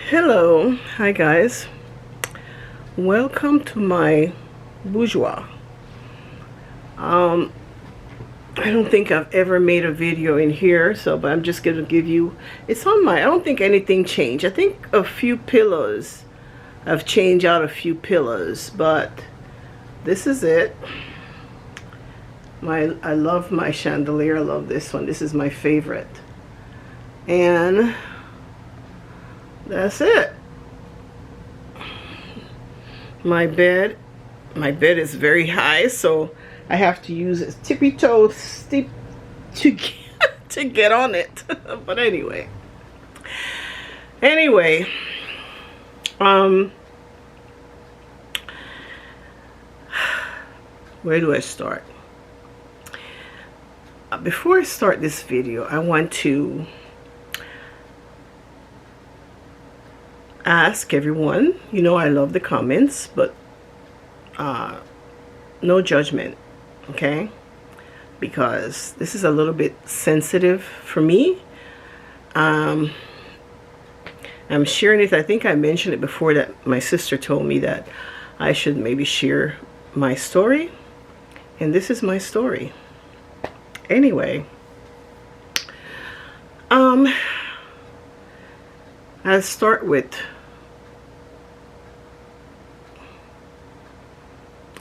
Hello, hi guys. Welcome to my boudoir. I don't think I've ever made a video in here, but I'm just gonna give you. It's on my. I don't think anything changed. I think a few pillows. I've changed out a few pillows, but this is it. I love my chandelier. I love this one. This is my favorite, and that's it. My bed is very high, so I have to use a tippy toe steep to get on it. But anyway, where do I start? Before I start this video, I want to ask everyone, I love the comments, but no judgment, okay? Because this is a little bit sensitive for me. I'm sharing it. I think I mentioned it before that my sister told me that I should maybe share my story, and this is my story. Anyway, I'll start with,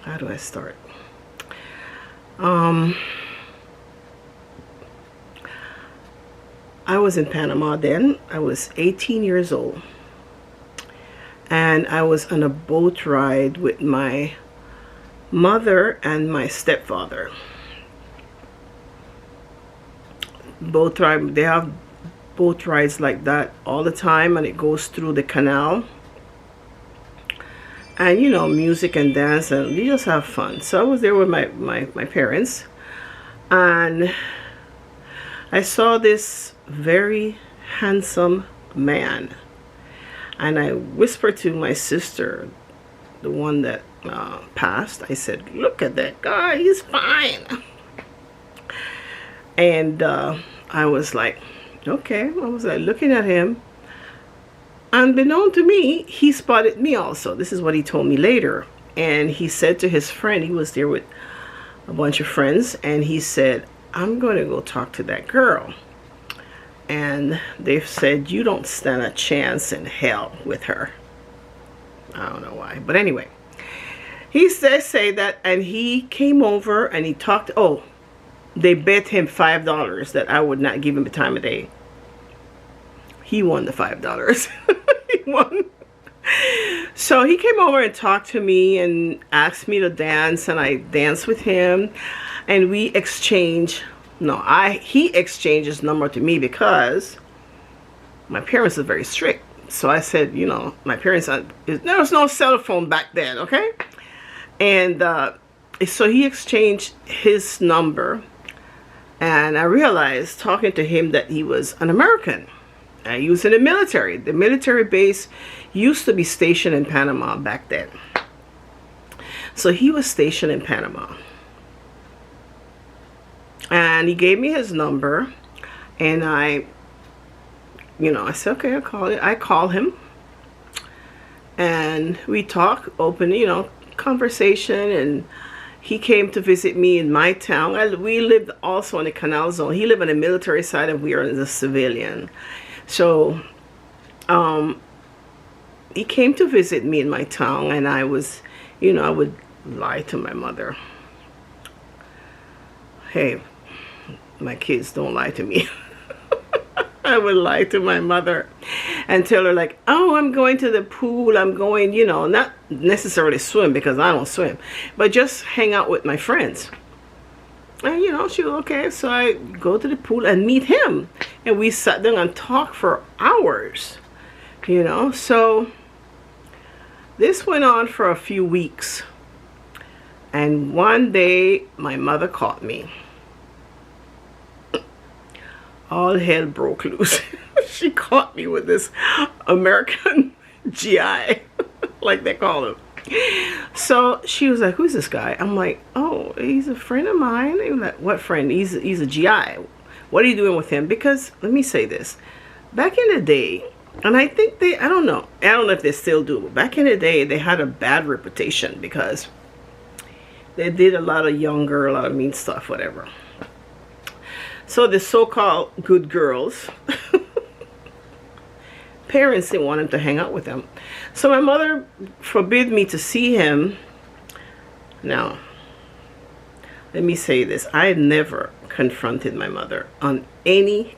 how do I start? I was in Panama then. I was 18 years old, and I was on a boat ride with my mother and my stepfather. They have boat rides like that all the time, and it goes through the canal, and music and dance, and you just have fun. So I was there with my parents, and I saw this very handsome man, and I whispered to my sister, the one that passed. I said, "Look at that guy, he's fine." And I was like, okay. I was like looking at him. Unbeknown to me, he spotted me also. This is what he told me later. And he said to his friend, he was there with a bunch of friends, and he said, "I'm going to go talk to that girl." And they said, "You don't stand a chance in hell with her." I don't know why, but anyway, he say that, and he came over and he talked. Oh, they bet him $5 that I would not give him the time of day. He won the $5. He won. So he came over and talked to me and asked me to dance, and I danced with him, and we exchanged. He exchanged his number to me because my parents are very strict. So I said, my parents, there was no cell phone back then, okay? And so he exchanged his number, and I realized talking to him that he was an American. He was in the military. The military base used to be stationed in Panama back then. So he was stationed in Panama. And he gave me his number, and I said, okay, I'll call it. I call him, and we talk open, conversation, and he came to visit me in my town. We lived also in the canal zone. He lived on the military side, and we were in the civilian. So he came to visit me in my town, and I was, I would lie to my mother. Hey, my kids, don't lie to me. I would lie to my mother and tell her, like, oh, I'm going to the pool. I'm going, not necessarily swim, because I don't swim, but just hang out with my friends. And, she was okay. So I go to the pool and meet him. And we sat down and talked for hours, So this went on for a few weeks. And one day, my mother caught me. All hell broke loose. She caught me with this American GI, like they call him. So she was like, "Who's this guy?" I'm like, "Oh, he's a friend of mine." They were like, "What friend?" He's a GI. What are you doing with him? Because let me say this. Back in the day, And I think I don't know. I don't know if they still do. But back in the day, they had a bad reputation because they did a lot of younger, a lot of mean stuff, whatever. So the so-called good girls, parents didn't want him to hang out with them. So my mother forbid me to see him. Now, let me say this. I had never confronted my mother on any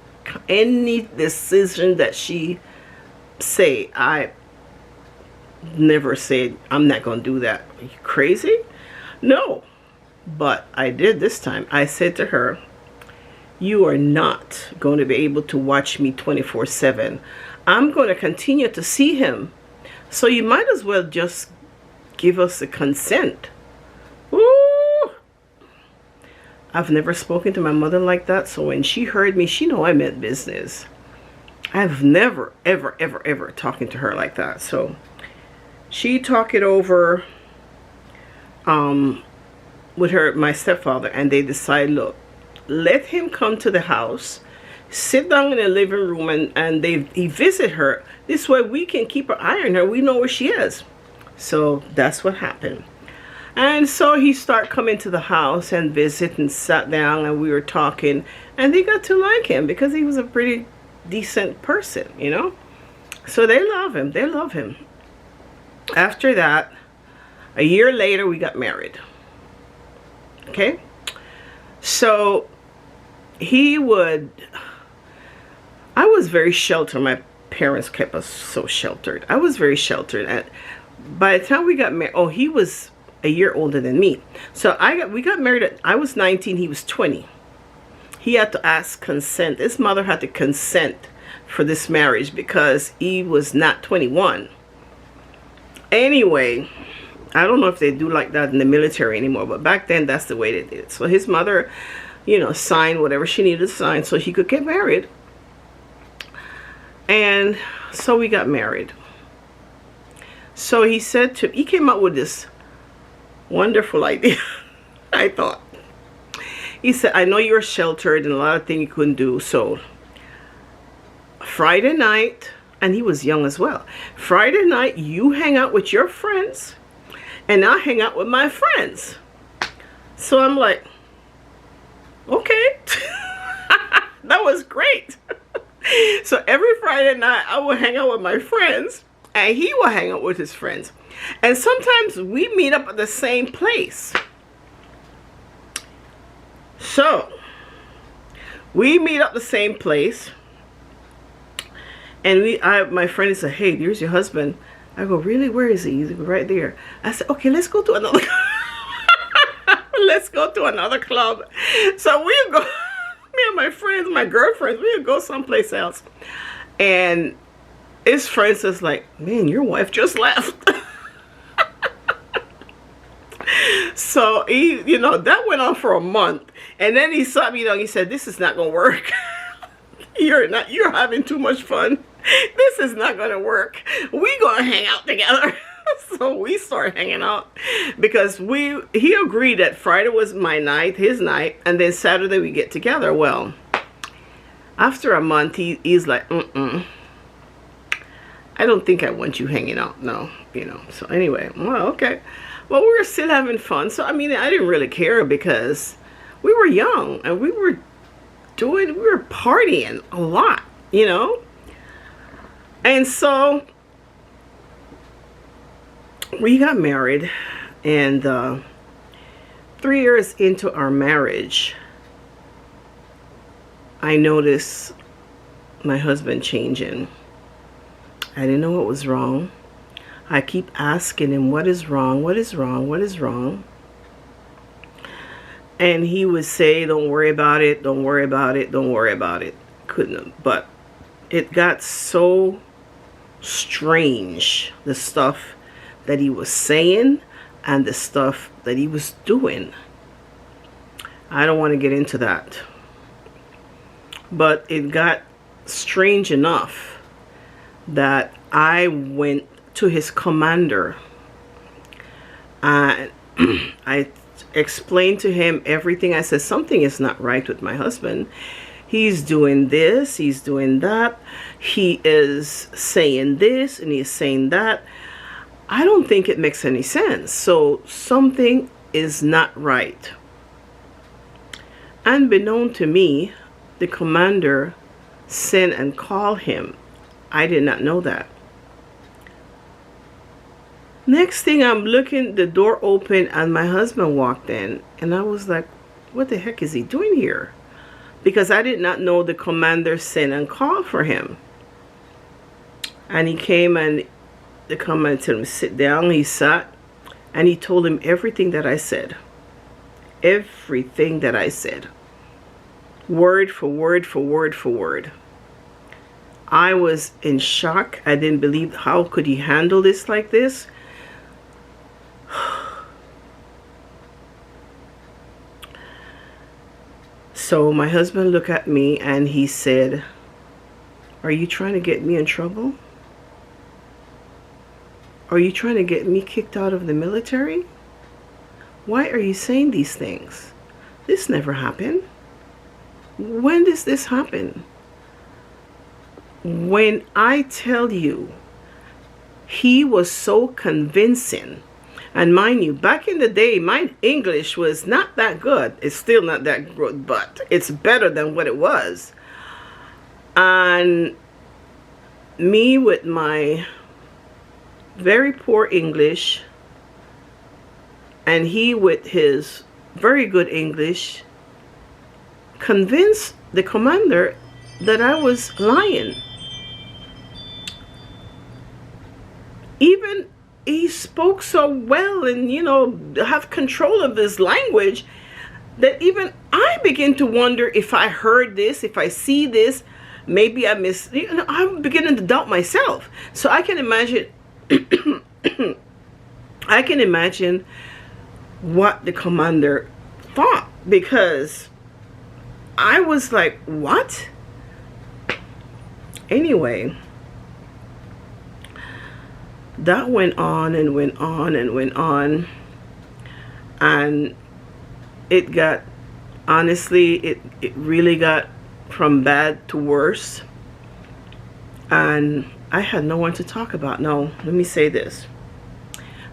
decision that she say. I never said, I'm not going to do that. Are you crazy? No. But I did this time. I said to her, you are not going to be able to watch me 24/7. I'm going to continue to see him. So you might as well just give us the consent. Ooh. I've never spoken to my mother like that. So when she heard me, she know I meant business. I've never, ever, ever, ever talking to her like that. So she talked it over with my stepfather, and they decide, look, let him come to the house, sit down in the living room, and he visit her. This way we can keep an eye on her. We know where she is. So that's what happened. And so he started coming to the house and visit and sat down, and we were talking, and they got to like him because he was a pretty decent person, you know. So they love him. They love him. After that, a year later, we got married. Okay. So I was very sheltered. My parents kept us so sheltered. I was very sheltered. And by the time we got married, oh, he was a year older than me. So we got married I was 19, he was 20. He had to ask consent. His mother had to consent for this marriage because he was not 21. Anyway, I don't know if they do like that in the military anymore, but back then that's the way they did it. So his mother, you know, signed whatever she needed to sign so he could get married. And so we got married. So he came up with this wonderful idea. I thought. He said, I know you're sheltered and a lot of things you couldn't do. So Friday night, and he was young as well. Friday night, you hang out with your friends and I hang out with my friends. So I'm like, okay. That was great. So every Friday night I would hang out with my friends and he would hang out with his friends. And sometimes we meet up at the same place. So we meet up the same place, and my friend said, hey, there's your husband. I go, really? Where is he? He's right there. I said, okay, let's go to another let's go to another club. So we go, me and my friends, my girlfriends, we would go someplace else. And his friend says like, man, your wife just left. So he, you know, that went on for a month. And then he saw me, you know, he said, this is not going to work. You're having too much fun. This is not going to work. We're going to hang out together. So we started hanging out because he agreed that Friday was my night, his night, and then Saturday we get together. Well, after a month, he's like, I don't think I want you hanging out. No, you know. So anyway, well, okay. Well, we were still having fun. So, I mean, I didn't really care because we were young and we were partying a lot, you know. And so we got married, and 3 years into our marriage, I noticed my husband changing. I didn't know what was wrong. I keep asking him, what is wrong? What is wrong? What is wrong? And he would say, don't worry about it. Don't worry about it. Don't worry about it. Couldn't. But it got so strange, the stuff that he was saying and the stuff that he was doing. I don't want to get into that. But it got strange enough that I went to his commander and I explained to him everything. I said, something is not right with my husband. He's doing this, he's doing that, he is saying this and he's saying that. I don't think it makes any sense. So something is not right. Unbeknown to me, the commander sent and called him. I did not know that. Next thing, I'm looking, the door opened and my husband walked in, and I was like, what the heck is he doing here? Because I did not know the commander sent and called for him. And he came, and the commander told him to sit down. He sat and he told him everything that I said. Everything that I said. Word for word for word for word. I was in shock. I didn't believe, how could he handle this like this? So my husband looked at me and he said, are you trying to get me in trouble? Are you trying to get me kicked out of the military? Why are you saying these things? This never happened. When does this happen? When I tell you, he was so convincing. And mind you, back in the day, my English was not that good. It's still not that good, but it's better than what it was. And me with my very poor English, and he with his very good English, convinced the commander that I was lying. Even he spoke so well and, you know, have control of his language that even I begin to wonder if I heard this, if I see this, maybe I missed, you know, I'm beginning to doubt myself. So I can imagine, I can imagine what the commander thought, because I was like, what? Anyway, that went on and went on and went on, and it got, honestly, it really got from bad to worse, and I had no one to talk about. No, let me say this.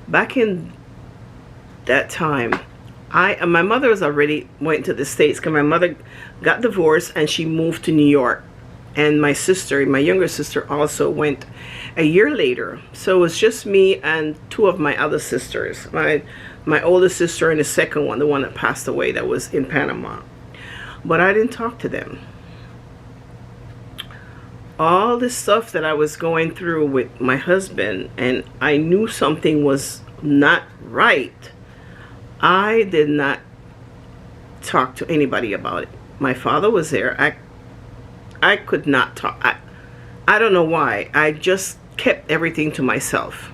Back in that time, my mother was already went to the States, because my mother got divorced and she moved to New York. And my sister, my younger sister, also went a year later. So it was just me and two of my other sisters. My oldest sister and the second one, the one that passed away, that was in Panama. But I didn't talk to them. All this stuff that I was going through with my husband, and I knew something was not right, I did not talk to anybody about it. My father was there. I could not talk. I don't know why. I just kept everything to myself.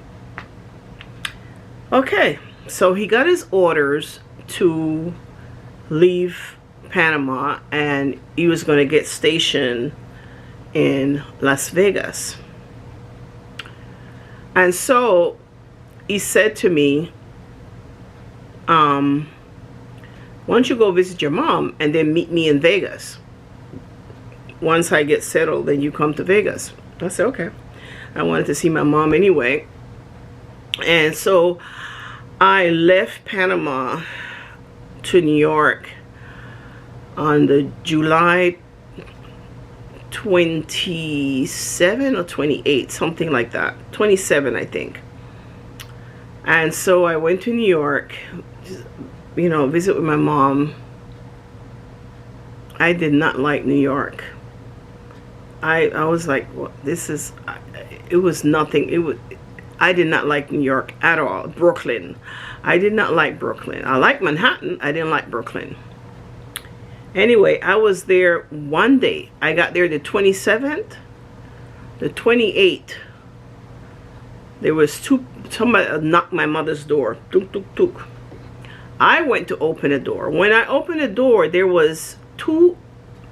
Okay, so he got his orders to leave Panama, and he was going to get stationed in Las Vegas. And so he said to me, why don't you go visit your mom and then meet me in Vegas? Once I get settled, then you come to Vegas. I said, okay. I wanted to see my mom anyway. And so I left Panama to New York on the July 27 or 28, something like that. 27, I think. And so I went to New York, you know, visit with my mom. I did not like New York. I was like, well, this is, it was nothing. I did not like New York at all. Brooklyn. I did not like Brooklyn. I like Manhattan. I didn't like Brooklyn. Anyway, I was there one day. I got there the 27th. The 28th. There was somebody knocked my mother's door. Tuk, tuk, tuk. I went to open the door. When I opened the door, there was two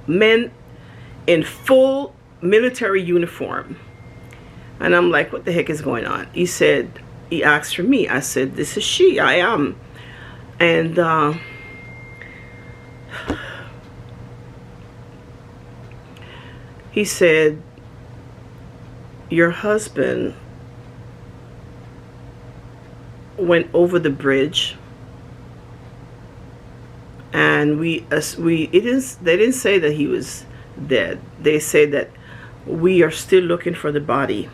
men in full military uniform. And I'm like, what the heck is going on? He asked for me. I said, this is she. I am. And He said, your husband went over the bridge, and they didn't say that he was dead. They said that we are still looking for the body.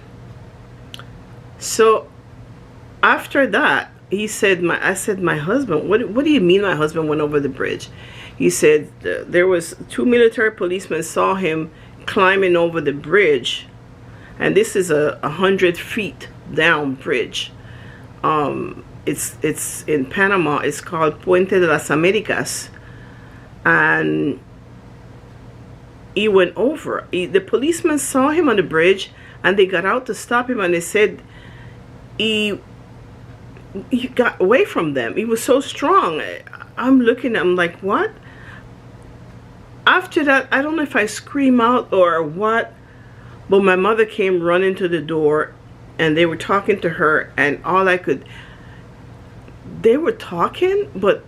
So after that, he said, I said, my husband, what do you mean my husband went over the bridge? He said there was 2 military policemen saw him climbing over the bridge, and this is a 100 feet down bridge. It's in Panama. It's called Puente de las Americas, and he went over. The policemen saw him on the bridge, and they got out to stop him, and they said he got away from them. He was so strong. I'm looking, I'm like, what? After that, I don't know if I scream out or what, but my mother came running to the door, and they were talking to her, and they were talking, but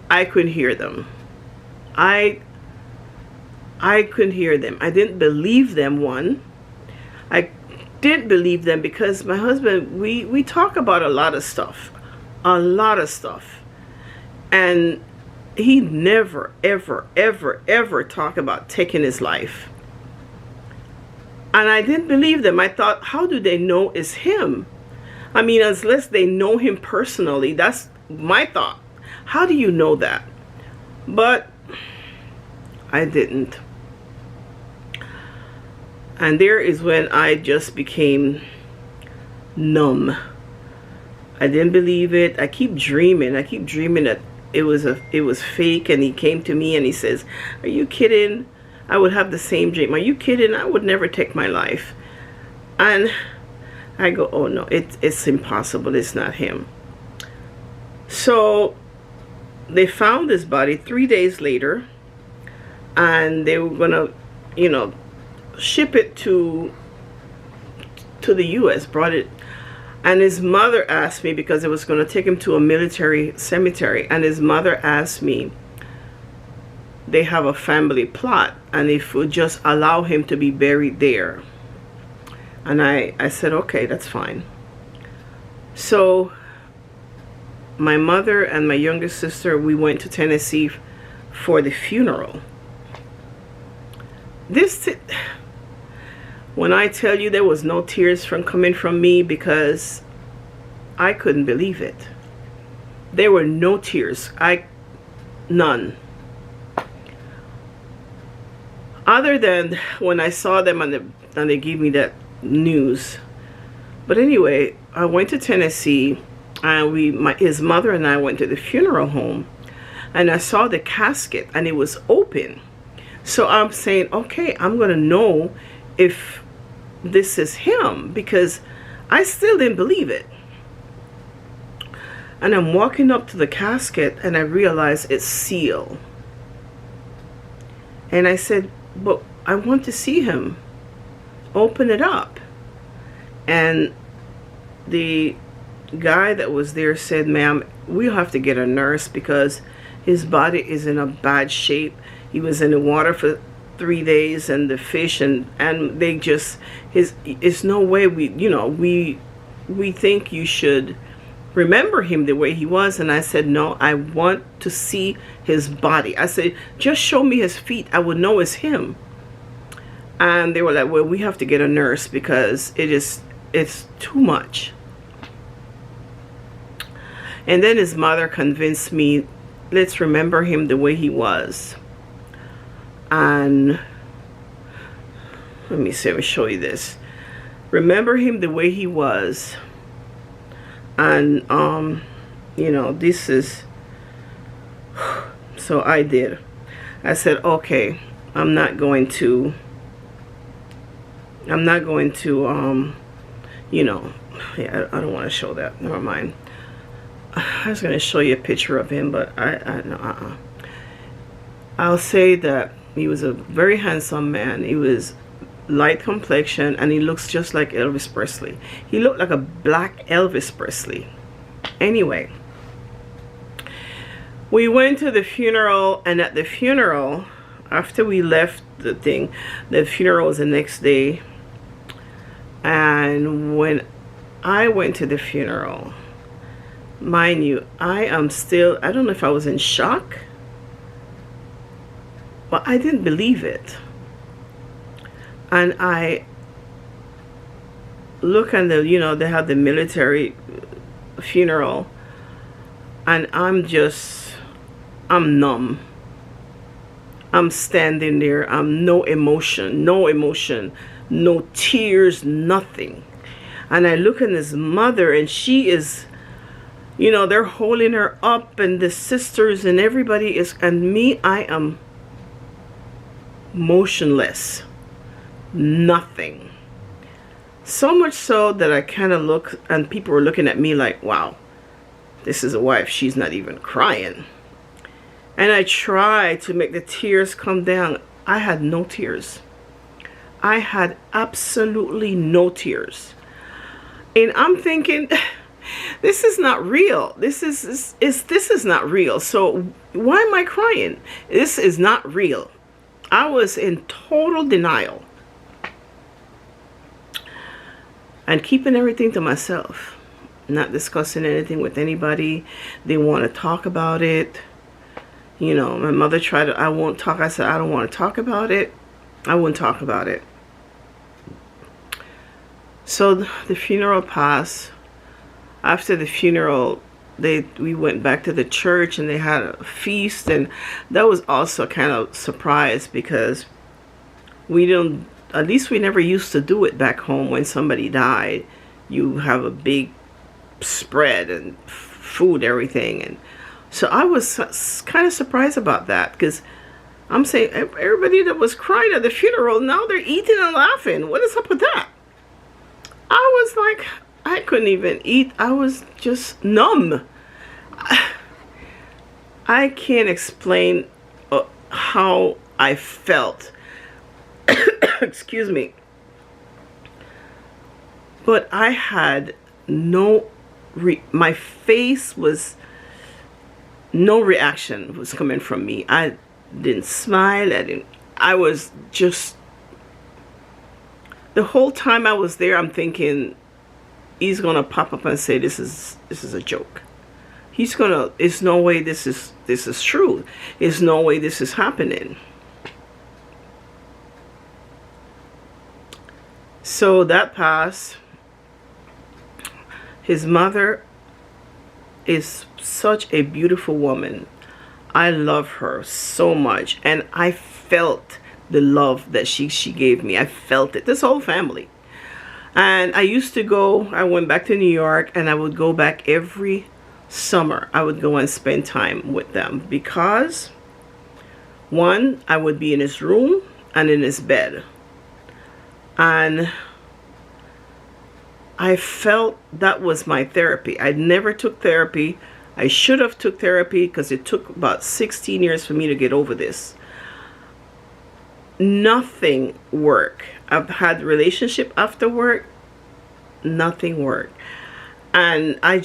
I couldn't hear them. I couldn't hear them. I didn't believe them, one. I didn't believe them because my husband, we talk about a lot of stuff. And he never, ever, ever, ever talked about taking his life. And I didn't believe them. I thought, how do they know it's him? I mean, unless they know him personally. That's my thought. How do you know that? But I didn't. And there is when I just became numb. I didn't believe it. I keep dreaming that it was fake, and he came to me and he says, are you kidding? I would have the same dream. Are you kidding? I would never take my life. And I go, oh no, it's impossible. It's not him. So they found his body 3 days later, and they were gonna, ship it to the US, brought it. And his mother asked me, because it was going to take him to a military cemetery, and his mother asked me, they have a family plot, and if we just allow him to be buried there. And I said, okay, that's fine. So my mother and my younger sister, we went to Tennessee for the funeral. When I tell you there was no tears coming from me, because I couldn't believe it. There were no tears. None. Other than when I saw them and they gave me that news. But anyway, I went to Tennessee, and his mother and I went to the funeral home, and I saw the casket and it was open. So I'm saying, okay, I'm gonna know if this is him, because I still didn't believe it. And I'm walking up to the casket, and I realize it's sealed. And I said, but I want to see him. Open it up. And the guy that was there said, ma'am, we'll have to get a nurse, because his body is in a bad shape. He was in the water for 3 days, and the fish, and they just, it's no way we think you should remember him the way he was. And I said, no, I want to see his body. I said, just show me his feet, I would know it's him. And they were like, well, we have to get a nurse, because it's too much. And then his mother convinced me, let's remember him the way he was. And let me show you this. Remember him the way he was. And this is, so I did. I said, okay, I'm not going to yeah, I don't want to show that. Never mind. I was going to show you a picture of him, but I'll say that he was a very handsome man. He was light complexion, and he looks just like Elvis Presley. He looked like a black Elvis Presley. Anyway, we went to the funeral, and at the funeral, after we left the funeral was the next day. And when I went to the funeral, mind you, I don't know if I was in shock, but I didn't believe it. And I look at they have the military funeral, and I'm numb. I'm standing there. I'm no emotion, no tears, nothing. And I look at his mother, and she is, they're holding her up, and the sisters and everybody is, and me, I am motionless, nothing. So much so that I kind of look, and people were looking at me like, wow, this is a wife. She's not even crying. And I tried to make the tears come down. I had no tears. I had absolutely no tears. And I'm thinking, this is not real. This is not real. So why am I crying? This is not real. I was in total denial and keeping everything to myself, not discussing anything with anybody. They want to talk about it. My mother tried to, I won't talk. I said, I don't want to talk about it. I wouldn't talk about it. So the funeral passed. After the funeral, we went back to the church, and they had a feast, and that was also kind of surprise, because at least we never used to do it back home. When somebody died, you have a big spread and food, everything. And so I was kind of surprised about that, because I'm saying, everybody that was crying at the funeral, now they're eating and laughing. What is up with that? I was like, I couldn't even eat. I was just numb. I can't explain how I felt. Excuse me. But I had my face was, no reaction was coming from me. I didn't smile. I was just, the whole time I was there, I'm thinking, he's gonna pop up and say this is a joke. He's gonna, there's no way this is true. There's no way this is happening. So that passed. His mother is such a beautiful woman. I love her so much, and I felt the love that she gave me. I felt it. This whole family. And I used to go, I went back to New York, and I would go back every summer. I would go and spend time with them, because one, I would be in his room and in his bed. And I felt that was my therapy. I never took therapy. I should have took therapy, because it took about 16 years for me to get over this. Nothing worked. I've had relationship after work. Nothing worked. And I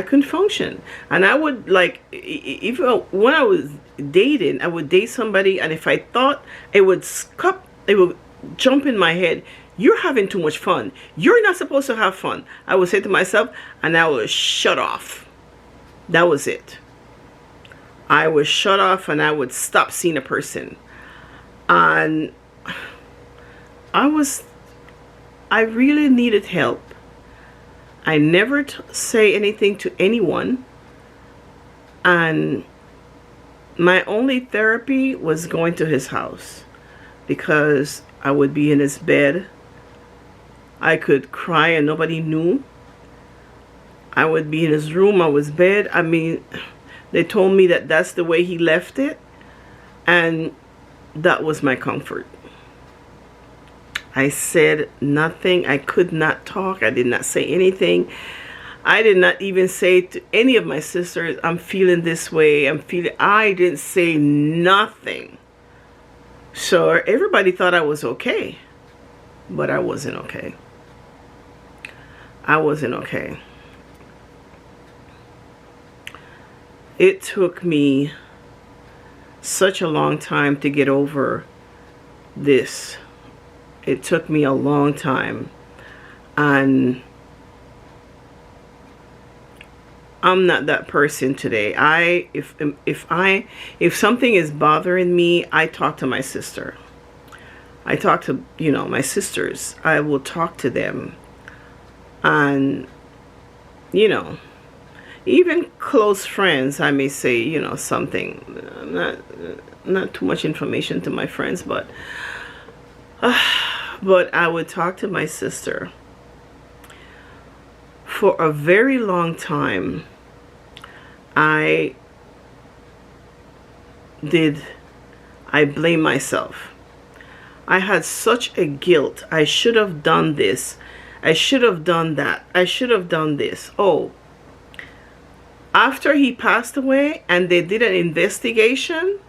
couldn't function. And I would, like, even when I was dating, I would date somebody, and if I thought it would jump in my head, you're having too much fun. You're not supposed to have fun. I would say to myself, and I would shut off. That was it. I would shut off, and I would stop seeing a person. And I really needed help. I never say anything to anyone. And my only therapy was going to his house, because I would be in his bed. I could cry and nobody knew. I would be in his room, I was bed. I mean, they told me that that's the way he left it, and that was my comfort. I said nothing. I could not talk. I did not say anything. I did not even say to any of my sisters, I'm feeling this way. I didn't say nothing. So everybody thought I was okay, but I wasn't okay. I wasn't okay. It took me such a long time to get over this. It took me a long time, and I'm not that person today. If something is bothering me, I talk to my sister. I talk to, my sisters. I will talk to them, and even close friends, I may say, something. Not too much information to my friends, but I would talk to my sister. For a very long time, I blame myself. I had such a guilt. I should have done this. I should have done that. I should have done this. Oh, after he passed away and they did an investigation,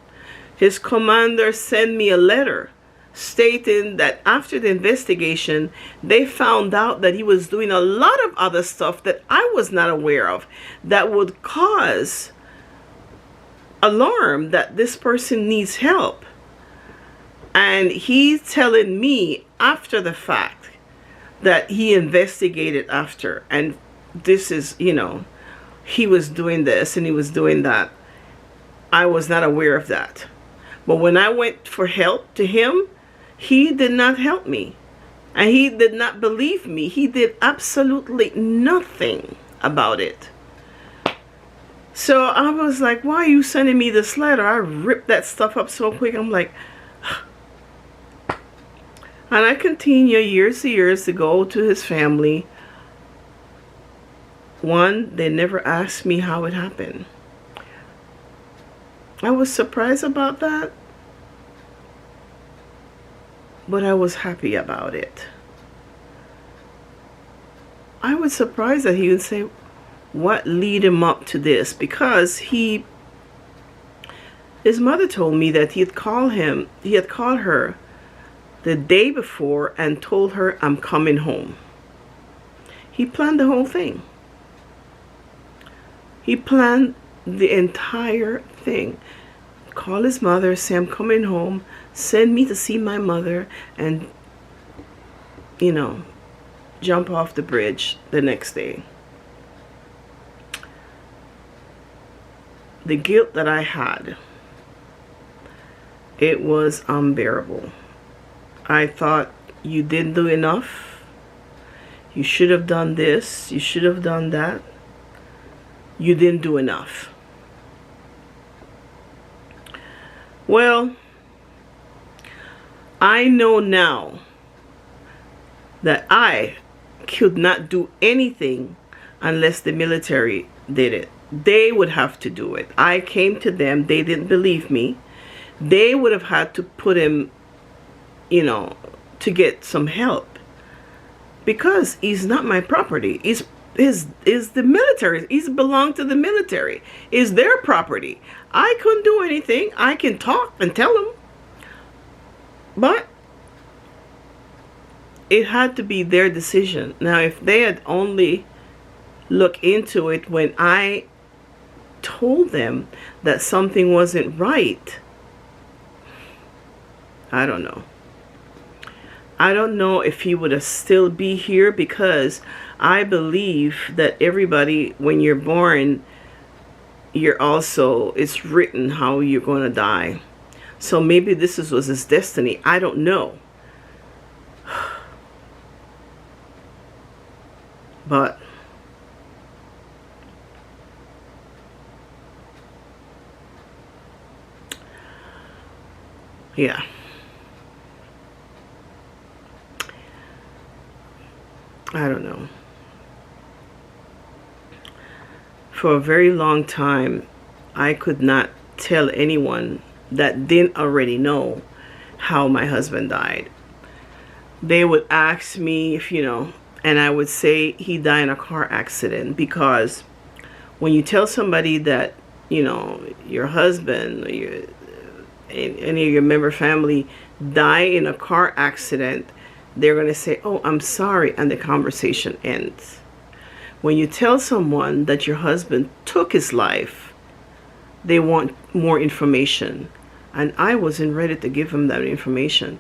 his commander sent me a letter stating that after the investigation, they found out that he was doing a lot of other stuff that I was not aware of that would cause alarm that this person needs help. And he's telling me after the fact that he investigated after, and this is, he was doing this and he was doing that. I was not aware of that. But when I went for help to him, he did not help me. And he did not believe me. He did absolutely nothing about it. So I was like, why are you sending me this letter? I ripped that stuff up so quick. I'm like, and I continue years to go to his family. One, they never asked me how it happened. I was surprised about that, but I was happy about it. I was surprised that he would say, what lead him up to this? Because his mother told me that he had called her the day before and told her, I'm coming home. He planned the whole thing. He planned the entire thing. Call his mother, say, I'm coming home, send me to see my mother, and, jump off the bridge the next day. The guilt that I had, it was unbearable. I thought, you didn't do enough. You should have done this. You should have done that. You didn't do enough. Well, I know now that I could not do anything unless the military did it. They would have to do it. I came to them. They didn't believe me. They would have had to put him, to get some help, because he's not my property. Is the military. He's belonged to the military. Is their property. I couldn't do anything. I can talk and tell them, but it had to be their decision. Now, if they had only looked into it when I told them that something wasn't right, I don't know. I don't know if he would have still be here, because I believe that everybody, when you're born, it's written how you're going to die. So maybe this was his destiny. I don't know. But yeah. I don't know. For a very long time, I could not tell anyone that didn't already know how my husband died. They would ask me if, and I would say he died in a car accident, because when you tell somebody that, your husband or any of your member family die in a car accident, they're going to say, oh, I'm sorry, and the conversation ends. When you tell someone that your husband took his life, they want more information. and I wasn't ready to give him that information.